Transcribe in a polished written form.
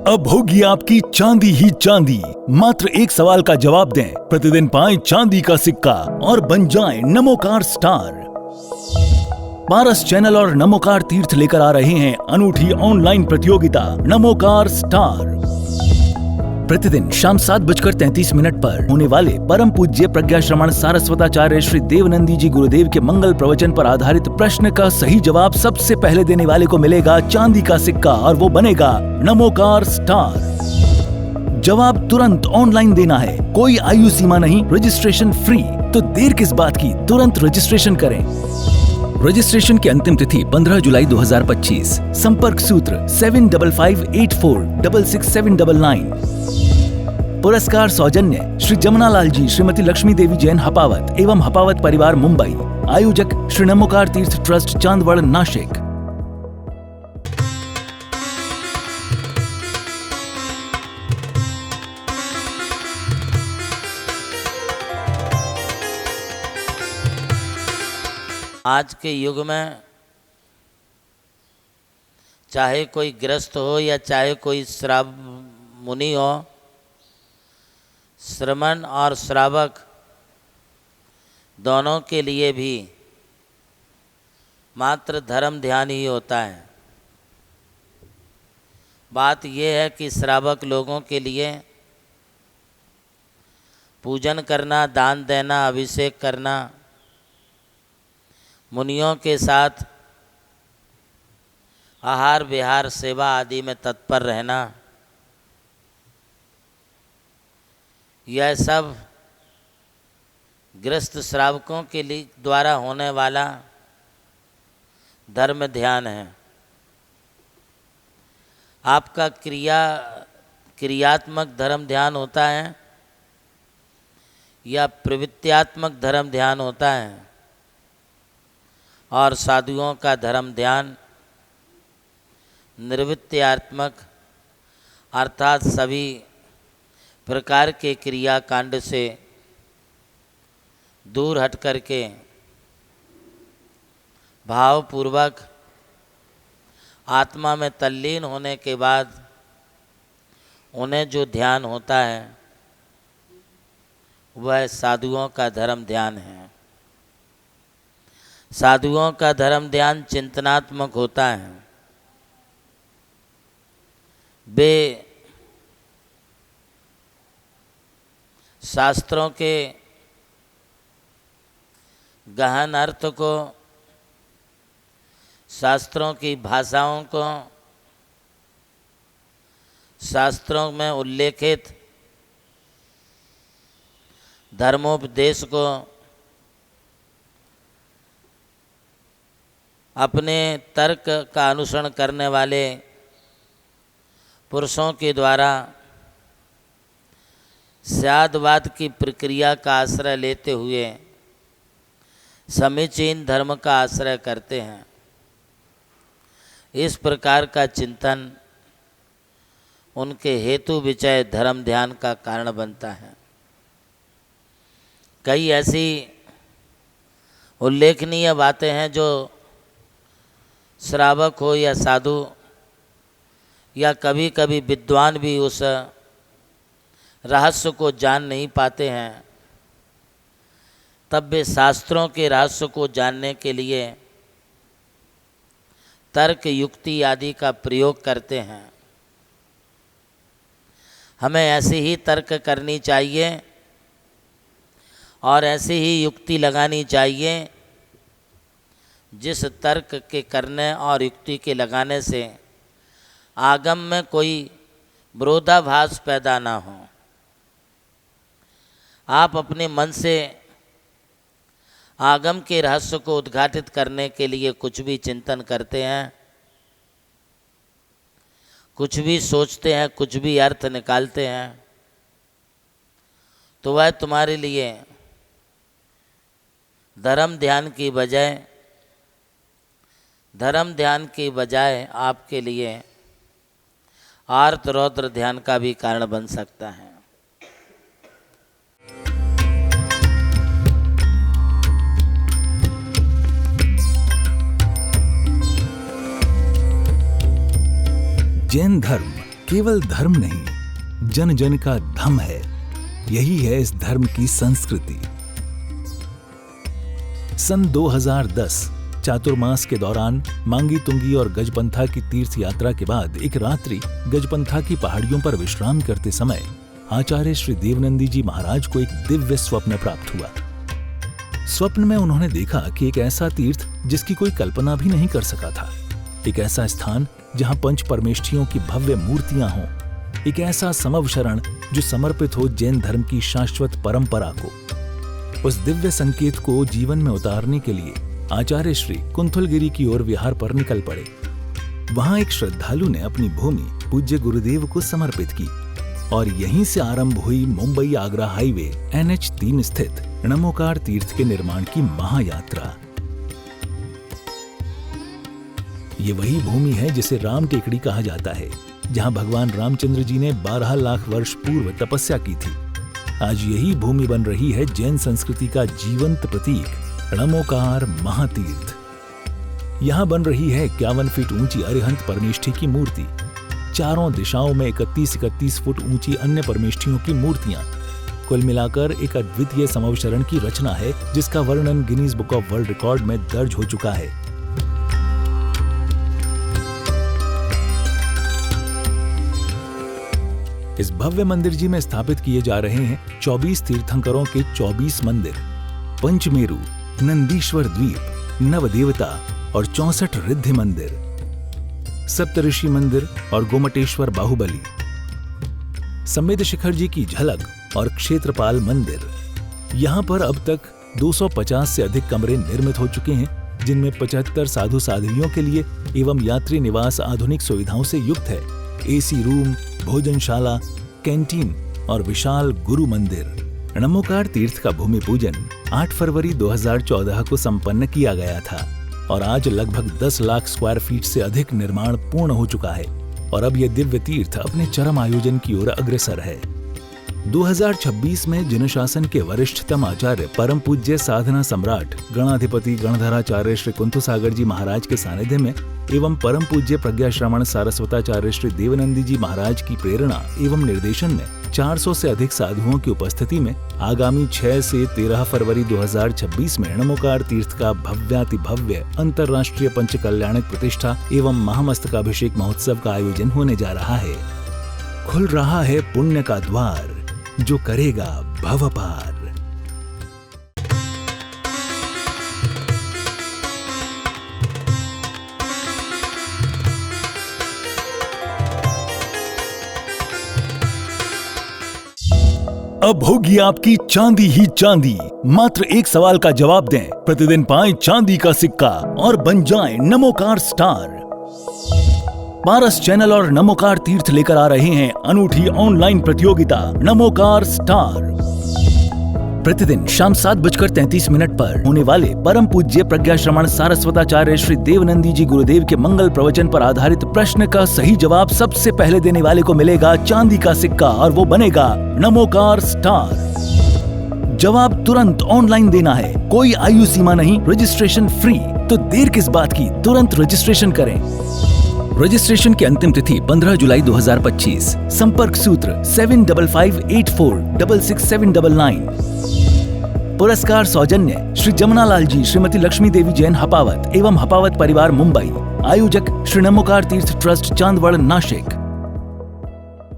अब होगी आपकी चांदी ही चांदी। मात्र एक सवाल का जवाब दें, प्रतिदिन पाएं चांदी का सिक्का और बन जाएं नमोकार स्टार। पारस चैनल और नमोकार तीर्थ लेकर आ रहे हैं अनूठी ऑनलाइन प्रतियोगिता नमोकार स्टार। प्रतिदिन शाम 7:33 पर होने वाले परम पूज्य प्रज्ञा श्रमण सारस्वताचार्य श्री देवनंदी जी गुरुदेव के मंगल प्रवचन पर आधारित प्रश्न का सही जवाब सबसे पहले देने वाले को मिलेगा चांदी का सिक्का और वो बनेगा नमोकार स्टार। जवाब तुरंत ऑनलाइन देना है, कोई आयु सीमा नहीं, रजिस्ट्रेशन फ्री। तो देर किस बात की, तुरंत रजिस्ट्रेशन करें। रजिस्ट्रेशन की अंतिम तिथि 15 जुलाई 2025। संपर्क सूत्र 7554666799। पुरस्कार सौजन्य श्री जमुनालाल जी, श्रीमती लक्ष्मी देवी जैन हपावत एवं हपावत परिवार मुंबई। आयोजक श्री नमोकार तीर्थ ट्रस्ट चांदवड़ नाशिक। आज के युग में चाहे कोई गृहस्थ हो या चाहे कोई श्राव मुनि हो, श्रमण और श्रावक दोनों के लिए भी मात्र धर्म ध्यान ही होता है। बात यह है कि श्रावक लोगों के लिए पूजन करना, दान देना, अभिषेक करना, मुनियों के साथ आहार विहार सेवा आदि में तत्पर रहना, यह सब गृहस्थ श्रावकों के लिए द्वारा होने वाला धर्म ध्यान है। आपका क्रियात्मक धर्म ध्यान होता है या प्रवृत्त्यात्मक धर्म ध्यान होता है, और साधुओं का धर्म ध्यान निवृत्त्यात्मक अर्थात सभी प्रकार के क्रियाकांड से दूर हट करके भावपूर्वक आत्मा में तल्लीन होने के बाद उन्हें जो ध्यान होता है वह साधुओं का धर्म ध्यान है। साधुओं का धर्म ध्यान चिंतनात्मक होता है। वे शास्त्रों के गहन अर्थ को, शास्त्रों की भाषाओं को, शास्त्रों में उल्लेखित धर्मोपदेश को अपने तर्क का अनुसरण करने वाले पुरुषों के द्वारा स्यादवाद की प्रक्रिया का आश्रय लेते हुए समीचीन धर्म का आश्रय करते हैं। इस प्रकार का चिंतन उनके हेतु विचय धर्म ध्यान का कारण बनता है। कई ऐसी उल्लेखनीय बातें हैं जो श्रावक हो या साधु या कभी कभी विद्वान भी उस रहस्य को जान नहीं पाते हैं, तब वे शास्त्रों के रहस्य को जानने के लिए तर्क युक्ति आदि का प्रयोग करते हैं। हमें ऐसी ही तर्क करनी चाहिए और ऐसी ही युक्ति लगानी चाहिए जिस तर्क के करने और युक्ति के लगाने से आगम में कोई विरोधाभास पैदा ना हो। आप अपने मन से आगम के रहस्य को उद्घाटित करने के लिए कुछ भी चिंतन करते हैं, कुछ भी सोचते हैं, कुछ भी अर्थ निकालते हैं, तो वह तुम्हारे लिए धर्म ध्यान की बजाय आपके लिए आर्त रौद्र ध्यान का भी कारण बन सकता है। जैन धर्म केवल धर्म नहीं, जन जन का धम है। यही है इस धर्म की संस्कृति। सन 2010 चातुर्मास के दौरान मांगी तुंगी और गजपंथा की तीर्थ यात्रा के बाद एक रात्रि गजपंथा की पहाड़ियों पर विश्राम करते समय आचार्य श्री देवनंदी जी महाराज को एक दिव्य स्वप्न प्राप्त हुआ। स्वप्न में उन्होंने देखा कि एक ऐसा तीर्थ जिसकी कोई कल्पना भी नहीं कर सका था, एक ऐसा स्थान जहां पंच परमेष्ठियों की भव्य मूर्तियां हों, एक ऐसा समव शरण जो समर्पित हो जैन धर्म की शाश्वत परंपरा को। उस दिव्य संकेत को जीवन में उतारने के लिए आचार्य श्री कुंथलगिरी की ओर विहार पर निकल पड़े। वहां एक श्रद्धालु ने अपनी भूमि पूज्य गुरुदेव को समर्पित की और यहीं से आरंभ हुई मुंबई आगरा हाईवे NH3 स्थित नमोकार तीर्थ के निर्माण की महायात्रा। ये वही भूमि है जिसे राम टेकड़ी कहा जाता है, जहां भगवान रामचंद्र जी ने 12 लाख वर्ष पूर्व तपस्या की थी। आज यही भूमि बन रही है जैन संस्कृति का जीवंत प्रतीक नमोकार महातीर्थ। यहां बन रही है 51 फीट ऊंची अरिहंत परमेष्ठी की मूर्ति, चारों दिशाओं में 31-31 फुट ऊंची अन्य परमेष्ठियों की मूर्तियां। कुल मिलाकर एक अद्वितीय समवशरण की रचना है जिसका वर्णन Guinness book of world record में दर्ज हो चुका है। इस भव्य मंदिर जी में स्थापित किए जा रहे हैं 24 तीर्थंकरों के 24 मंदिर, पंचमेरु, नंदीश्वर द्वीप, नवदेवता और 64 रिद्धि मंदिर, सप्तऋषि मंदिर और गोमटेश्वर बाहुबली, संमेद शिखर जी की झलक और क्षेत्रपाल मंदिर। यहाँ पर अब तक 250 से अधिक कमरे निर्मित हो चुके हैं, जिनमें 75 साधु साध्वियों के लिए एवं यात्री निवास आधुनिक सुविधाओं से युक्त है। AC रूम, भोजनशाला, कैंटीन और विशाल गुरु मंदिर। नमोकार तीर्थ का भूमि पूजन 8 फरवरी 2014 को संपन्न किया गया था और आज लगभग 10 लाख स्क्वायर फीट से अधिक निर्माण पूर्ण हो चुका है और अब यह दिव्य तीर्थ अपने चरम आयोजन की ओर अग्रसर है। 2026 में जनशासन के वरिष्ठतम आचार्य परम पूज्य साधना सम्राट गणाधिपति गणधराचार्य श्री कुंथुसागर जी महाराज के सानिध्य में एवं परम पूज्य प्रज्ञा श्रवण सारस्वताचार्य श्री देवनंदी जी महाराज की प्रेरणा एवं निर्देशन में 400 से अधिक साधुओं की उपस्थिति में आगामी 6 से 13 फरवरी 2026 में नमोकार तीर्थ का भव्यातिभव्य अंतर्राष्ट्रीय पंचकल्याणक प्रतिष्ठा एवं महामस्तकाभिषेक महोत्सव का आयोजन होने जा रहा है। खुल रहा है पुण्य का द्वार जो करेगा भव पार। अब होगी आपकी चांदी ही चांदी। मात्र एक सवाल का जवाब दें, प्रतिदिन पाएं चांदी का सिक्का और बन जाएं नमोकार स्टार। पारस चैनल और नमोकार तीर्थ लेकर आ रहे हैं अनूठी ऑनलाइन प्रतियोगिता नमोकार स्टार। प्रतिदिन शाम 7:33 पर होने वाले परम पूज्य प्रज्ञा श्रवण सारस्वताचार्य श्री देवनंदी जी गुरुदेव के मंगल प्रवचन पर आधारित प्रश्न का सही जवाब सबसे पहले देने वाले को मिलेगा चांदी का सिक्का और वो बनेगा नमोकार स्टार। जवाब तुरंत ऑनलाइन देना है, कोई आयु सीमा नहीं, रजिस्ट्रेशन फ्री। तो देर किस बात की, तुरंत रजिस्ट्रेशन करें। रजिस्ट्रेशन की अंतिम तिथि 15 जुलाई 2025। संपर्क सूत्र 7558466799। पुरस्कार सौजन्य श्री जमुनालाल जी, श्रीमती लक्ष्मी देवी जैन हपावत एवं हपावत परिवार मुंबई। आयोजक श्री नमोकार तीर्थ ट्रस्ट चांदवड़ नाशिक।